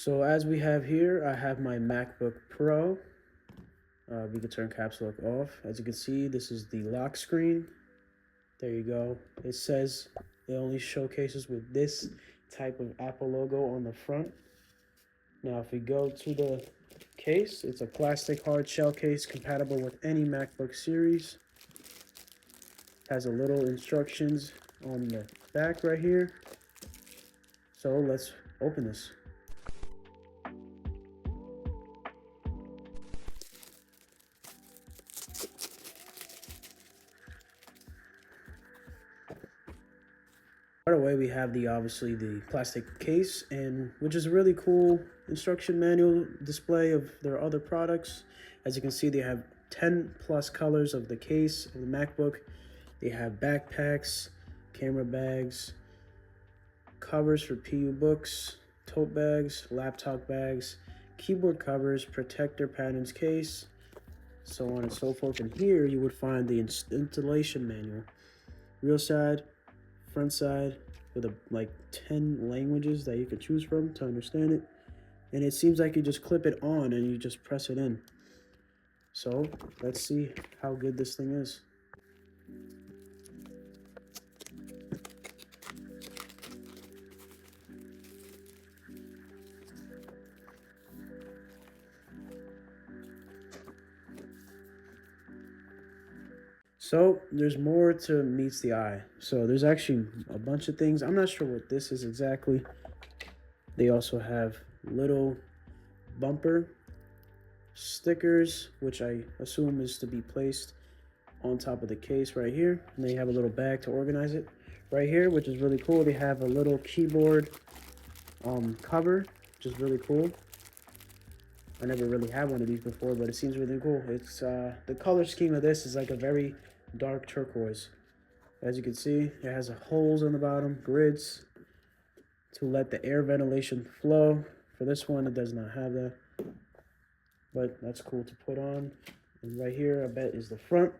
So as we have here, I have my MacBook Pro. We can turn caps lock off. As you can see, this is the lock screen. There you go. It says it only showcases with this type of Apple logo on the front. Now, if we go to the case, it's a plastic hard shell case compatible with any MacBook series. Has a little instructions on the back right here. So let's open this. Right away, we have obviously the plastic case, and which is a really cool instruction manual display of their other products. As you can see, they have 10 plus colors of the case of the MacBook. They have backpacks, camera bags, covers for PU books, tote bags, laptop bags, keyboard covers, protector patterns case, so on and so forth. And here you would find the installation manual. Real side, front side, with like 10 languages that you could choose from to understand it. And it seems like you just clip it on and you just press it in. So let's see how good this thing is. So there's more to meets the eye. So there's actually a bunch of things. I'm not sure what this is exactly. They also have little bumper stickers, which I assume is to be placed on top of the case right here. And they have a little bag to organize it right here, which is really cool. They have a little keyboard cover, which is really cool. I never really had one of these before, but it seems really cool. It's the color scheme of this is like a very dark turquoise. As you can see, it has holes on the bottom, grids to let the air ventilation flow. For this one, it does not have that, but that's cool to put on. And right here, I bet, is the front,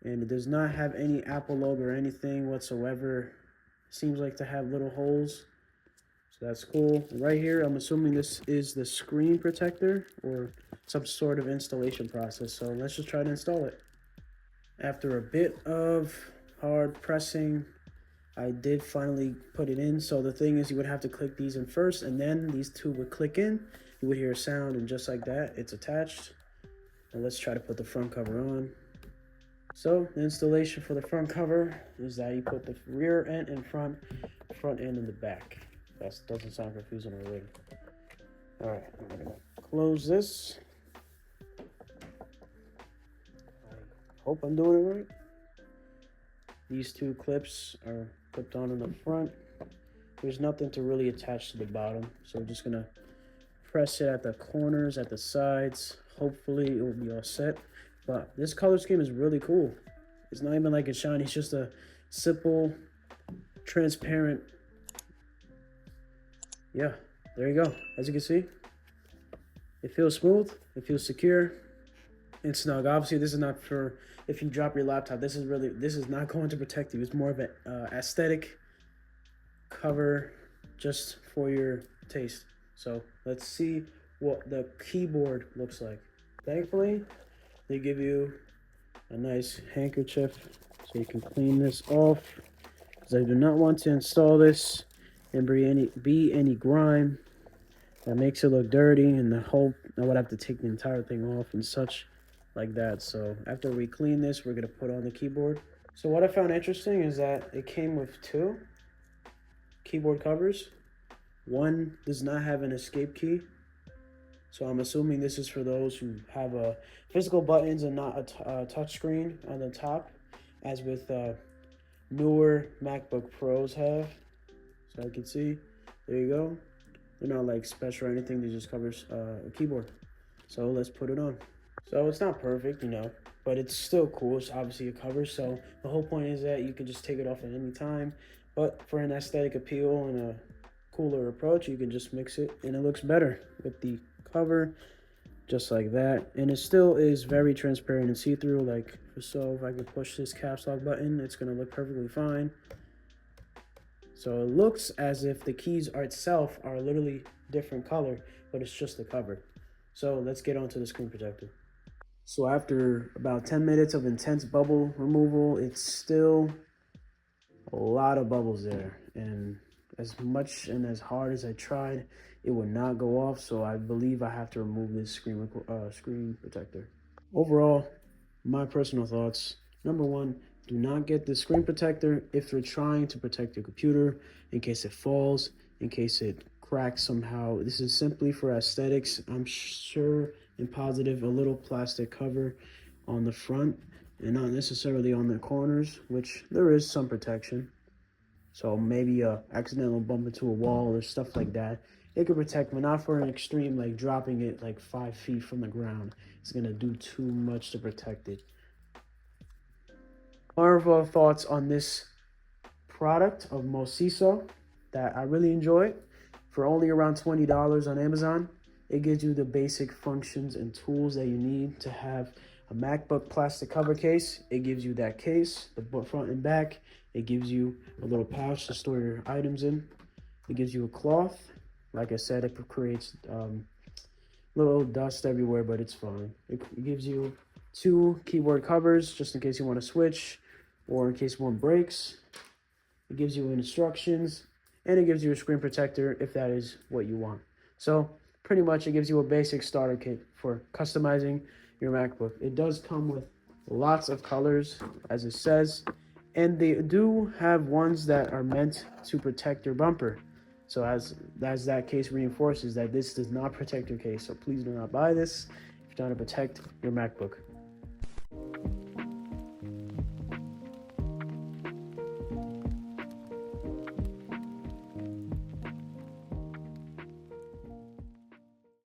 and it does not have any Apple logo or anything whatsoever. Seems like to have little holes, so that's cool. Right here, I'm assuming this is the screen protector or some sort of installation process. So let's just try to install it. After a bit of hard pressing, I did finally put it in. So the thing is, you would have to click these in first, and then these two would click in. You would hear a sound, and just like that, it's attached. And let's try to put the front cover on. So the installation for the front cover is that you put the rear end in front end in the back. That doesn't sound confusing already. All right, I'm gonna close this. I hope I'm doing it right. These two clips are clipped on in the front. There's nothing to really attach to the bottom, so we're just gonna press it at the corners, at the sides. Hopefully it will be all set. But this color scheme is really cool. It's not even like it's shiny, it's just a simple, transparent. Yeah, there you go. As you can see, it feels smooth, it feels secure and snug. Obviously, this is not for if you drop your laptop. This is not going to protect you. It's more of an aesthetic cover just for your taste. So let's see what the keyboard looks like. Thankfully, they give you a nice handkerchief so you can clean this off, because I do not want to install this and be any grime that makes it look dirty, and the whole I would have to take the entire thing off and such like that. So after we clean this, we're gonna put on the keyboard. So what I found interesting is that it came with two keyboard covers. One does not have an escape key, so I'm assuming this is for those who have physical buttons and not a touch screen on the top, as with newer MacBook Pros have. So I can see, there you go. They're not like special or anything, they just covers a keyboard. So let's put it on. So it's not perfect, you know, but it's still cool. It's obviously a cover, so the whole point is that you can just take it off at any time. But for an aesthetic appeal and a cooler approach, you can just mix it, and it looks better with the cover, just like that. And it still is very transparent and see-through, like so. If I can push this caps lock button, it's gonna look perfectly fine. So it looks as if the keys itself are literally different color, but it's just the cover. So let's get onto the screen protector. So after about 10 minutes of intense bubble removal, it's still a lot of bubbles there. And as much and as hard as I tried, it would not go off. So I believe I have to remove this screen protector. Overall, my personal thoughts. Number one, do not get the screen protector if you're trying to protect your computer in case it falls, in case it cracks somehow. This is simply for aesthetics. I'm sure and positive a little plastic cover on the front and not necessarily on the corners, which there is some protection. So maybe a accidental bump into a wall or stuff like that. It could protect, but not for an extreme, like dropping it like 5 feet from the ground. It's gonna do too much to protect it. More thoughts on this product of Mosiso that I really enjoy. For only around $20 on Amazon, it gives you the basic functions and tools that you need to have a MacBook plastic cover case. It gives you that case, the front and back. It gives you a little pouch to store your items in. It gives you a cloth. Like I said, it creates little dust everywhere, but it's fine. It gives you 2 keyboard covers just in case you want to switch or in case one breaks. It gives you instructions, and it gives you a screen protector if that is what you want. So pretty much it gives you a basic starter kit for customizing your MacBook. It does come with lots of colors, as it says, and they do have ones that are meant to protect your bumper. So as that case reinforces that this does not protect your case, so please do not buy this if you're trying to protect your MacBook.